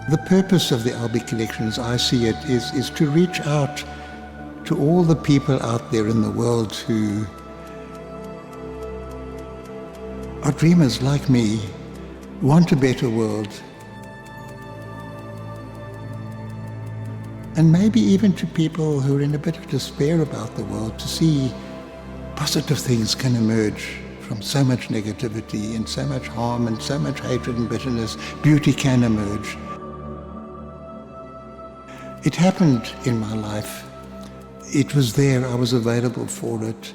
The purpose of the Albie Collection, as I see it, is to reach out to all the people out there in the world who are dreamers like me, want a better world, and maybe even to people who are in a bit of despair about the world, to see positive things can emerge from so much negativity and so much harm and so much hatred and bitterness. Beauty can emerge. It happened in my life. It was there. I was available for it.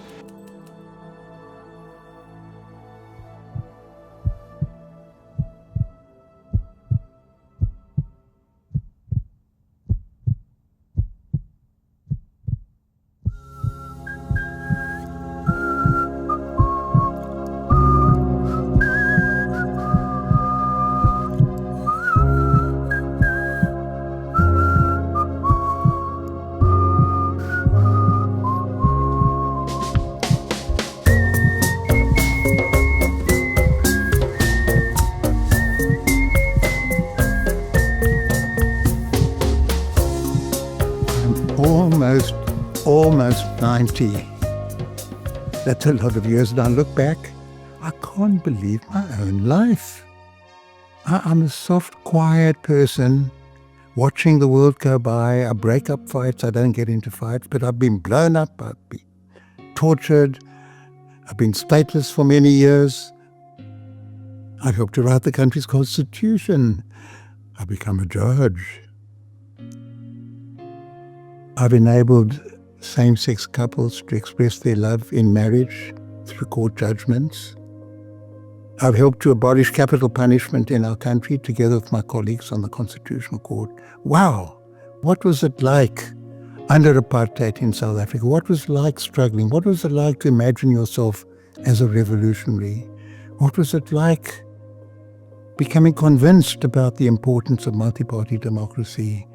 Almost 90. That's a lot of years. And I look back, I can't believe my own life. I'm a soft, quiet person watching the world go by. I break up fights. I don't get into fights, but I've been blown up. I've been tortured. I've been stateless for many years. I helped to write the country's constitution. I've become a judge. I've enabled same-sex couples to express their love in marriage through court judgments. I've helped to abolish capital punishment in our country together with my colleagues on the Constitutional Court. Wow! What was it like under apartheid in South Africa? What was it like struggling? What was it like to imagine yourself as a revolutionary? What was it like becoming convinced about the importance of multi-party democracy?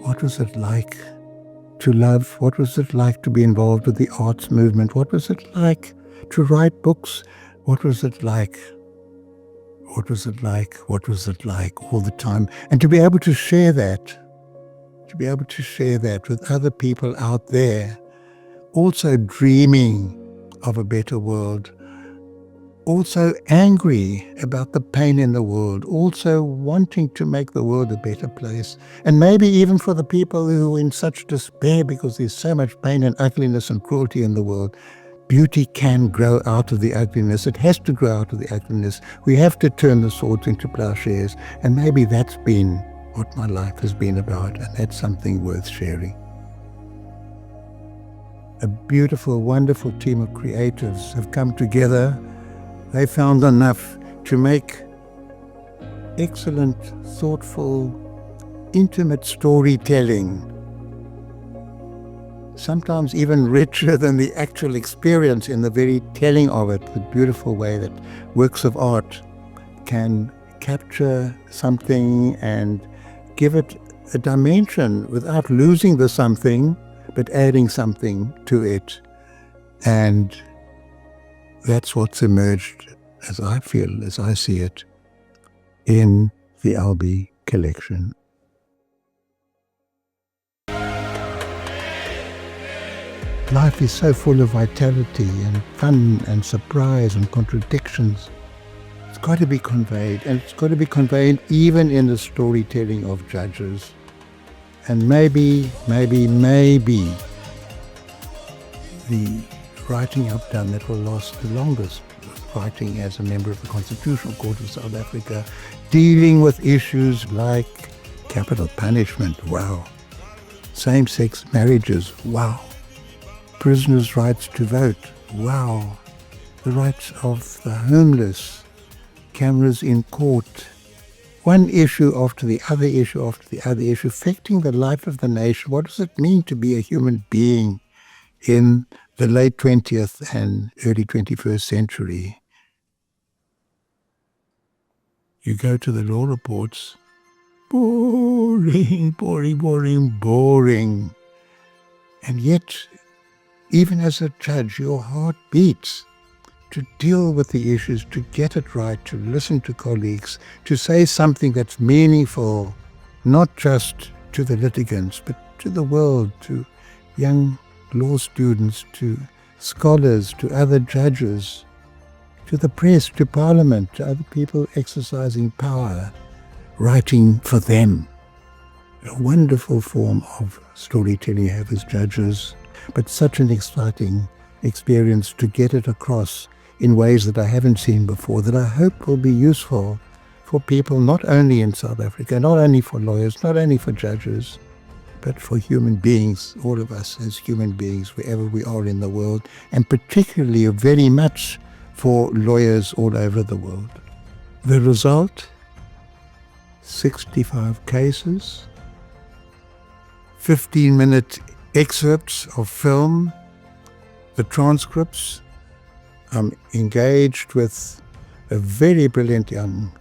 What was it like to love? What was it like to be involved with the arts movement? What was it like to write books? What was it like? What was it like? What was it like all the time? And to be able to share that, with other people out there, also dreaming of a better world, also angry about the pain in the world, also wanting to make the world a better place. And maybe even for the people who are in such despair because there's so much pain and ugliness and cruelty in the world, beauty can grow out of the ugliness. It has to grow out of the ugliness. We have to turn the swords into plowshares. And maybe that's been what my life has been about, and that's something worth sharing. A beautiful, wonderful team of creatives have come together. They found enough to make excellent, thoughtful, intimate storytelling, sometimes even richer than the actual experience in the very telling of it, the beautiful way that works of art can capture something and give it a dimension without losing the something, but adding something to it. And that's what's emerged, as I feel, as I see it, in the Albie Collection. Life is so full of vitality and fun and surprise and contradictions. It's got to be conveyed, and it's got to be conveyed even in the storytelling of judges. And maybe the writing I've done that will last the longest, writing as a member of the Constitutional Court of South Africa, dealing with issues like capital punishment, wow, same-sex marriages, wow, prisoners' rights to vote, wow, the rights of the homeless, cameras in court, one issue after the other issue after the other issue, affecting the life of the nation. What does it mean to be a human being in the late 20th and early 21st century? You go to the law reports, boring. And yet, even as a judge, your heart beats to deal with the issues, to get it right, to listen to colleagues, to say something that's meaningful not just to the litigants, but to the world, to young law students, to scholars, to other judges, to the press, to parliament, to other people exercising power, writing for them. A wonderful form of storytelling you have as judges, but such an exciting experience to get it across in ways that I haven't seen before, that I hope will be useful for people not only in South Africa, not only for lawyers, not only for judges, but for human beings, all of us as human beings, wherever we are in the world, and particularly very much for lawyers all over the world. The result, 65 cases, 15-minute excerpts of film, the transcripts. I'm engaged with a very brilliant young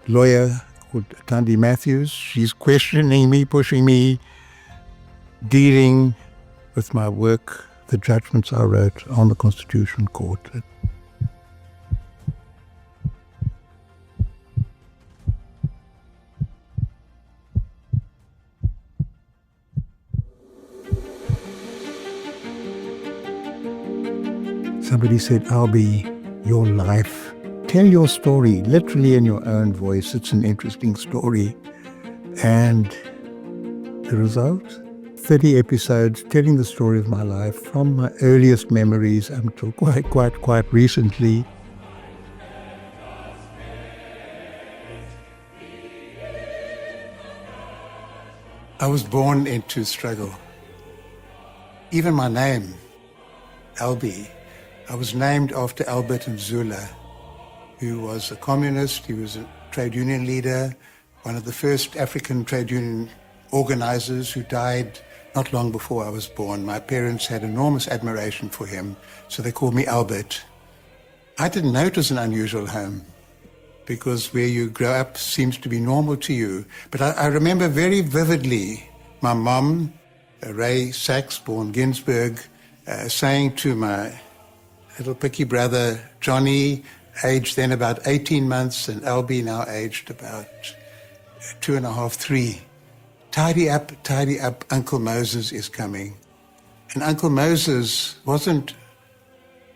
lawyer called Tandy Matthews. She's questioning me, pushing me, dealing with my work, the judgments I wrote on the Constitution Court. Somebody said, Albie, your life. Tell your story, literally in your own voice. It's an interesting story. And the result? 30 episodes telling the story of my life from my earliest memories until quite recently. I was born into struggle. Even my name, Albie, I was named after Albert Mzula, who was a communist. He was a trade union leader, one of the first African trade union organizers who died not long before I was born. My parents had enormous admiration for him, so they called me Albert. I didn't know it was an unusual home, because where you grow up seems to be normal to you. But I remember very vividly my mom, Ray Sachs, born Ginsberg, saying to my little picky brother, Johnny, aged then about 18 months, and Albie now aged about 2.5, 3. Tidy up, Uncle Moses is coming. And Uncle Moses wasn't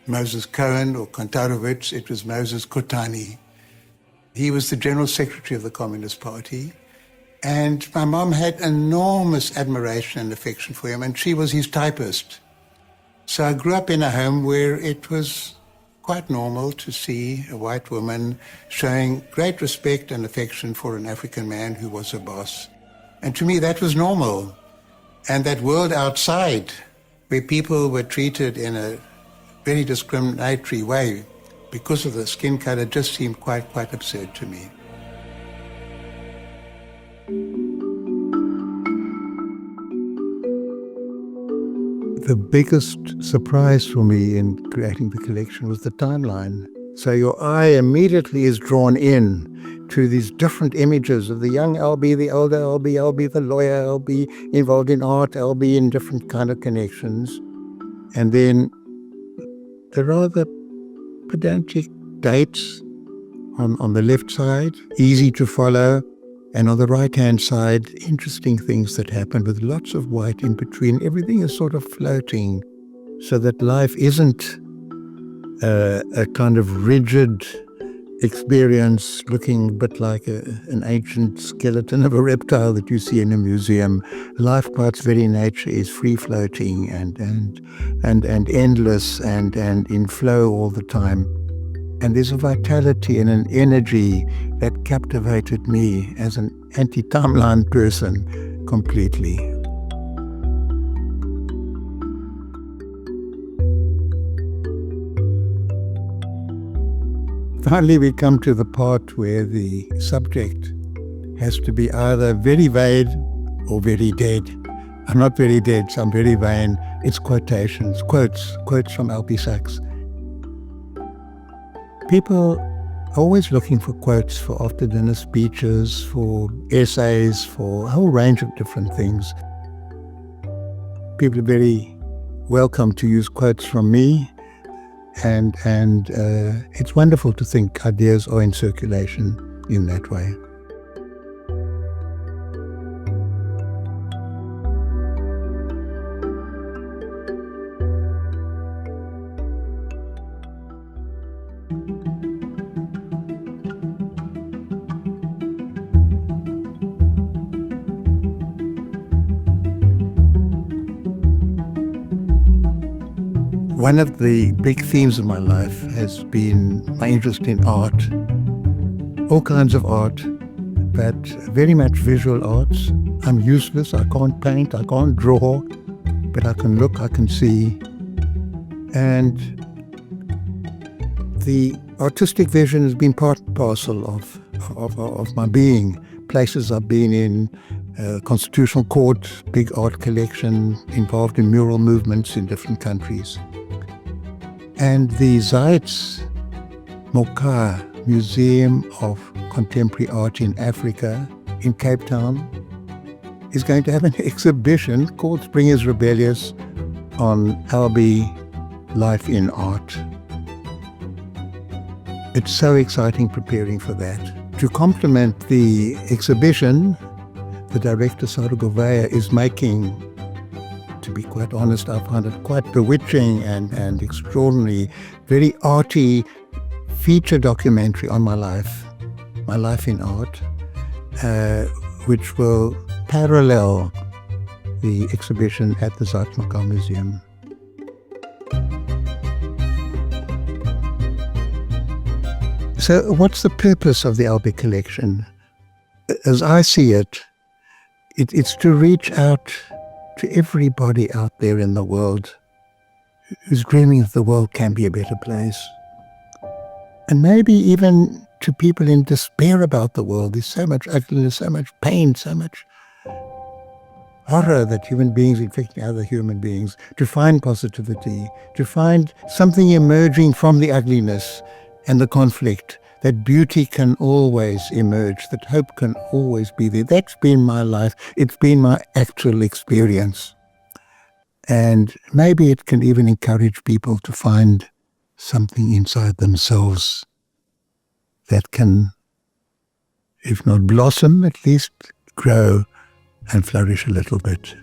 Moses Cohen or Kontarovich, it was Moses Kotani. He was the General Secretary of the Communist Party. And my mom had enormous admiration and affection for him, and she was his typist. So I grew up in a home where it was quite normal to see a white woman showing great respect and affection for an African man who was a boss. And to me, that was normal. And that world outside, where people were treated in a very discriminatory way because of the skin color, just seemed quite absurd to me. The biggest surprise for me in creating the collection was the timeline. So your eye immediately is drawn in to these different images of the young Albie, the older Albie, Albie the lawyer, Albie involved in art, Albie in different kind of connections. And then the rather pedantic dates on the left side, easy to follow. And on the right-hand side, interesting things that happen with lots of white in between. Everything is sort of floating so that life isn't a kind of rigid experience looking a bit like an ancient skeleton of a reptile that you see in a museum. Life by its very nature is free-floating and endless and in flow all the time. And there's a vitality and an energy that captivated me as an anti-timeline person completely. Finally, we come to the part where the subject has to be either very vain or very dead. I'm not very dead, so I'm very vain. It's quotations, quotes from Albie Sachs. People are always looking for quotes for after-dinner speeches, for essays, for a whole range of different things. People are very welcome to use quotes from me, and it's wonderful to think ideas are in circulation in that way. One of the big themes of my life has been my interest in art, all kinds of art, but very much visual arts. I'm useless, I can't paint, I can't draw, but I can look, I can see. And the artistic vision has been part and parcel of my being. Places I've been in, Constitutional Court, big art collection, involved in mural movements in different countries. And the Zeitz Mokai Museum of Contemporary Art in Africa, in Cape Town, is going to have an exhibition called Spring is Rebellious on Albie Life in Art. It's so exciting preparing for that. To complement the exhibition, the director, Sarah Govea, is making, to be quite honest, I find it quite bewitching and extraordinary, very arty feature documentary on my life in art, which will parallel the exhibition at the Zeitz Mokai Museum. So what's the purpose of the Albie Collection? As I see it, it's to reach out to everybody out there in the world who's dreaming that the world can be a better place. And maybe even to people in despair about the world. There's so much ugliness, so much pain, so much horror that human beings inflicting other human beings. To find positivity, to find something emerging from the ugliness and the conflict, that beauty can always emerge, that hope can always be there. That's been my life. It's been my actual experience. And maybe it can even encourage people to find something inside themselves that can, if not blossom, at least grow and flourish a little bit.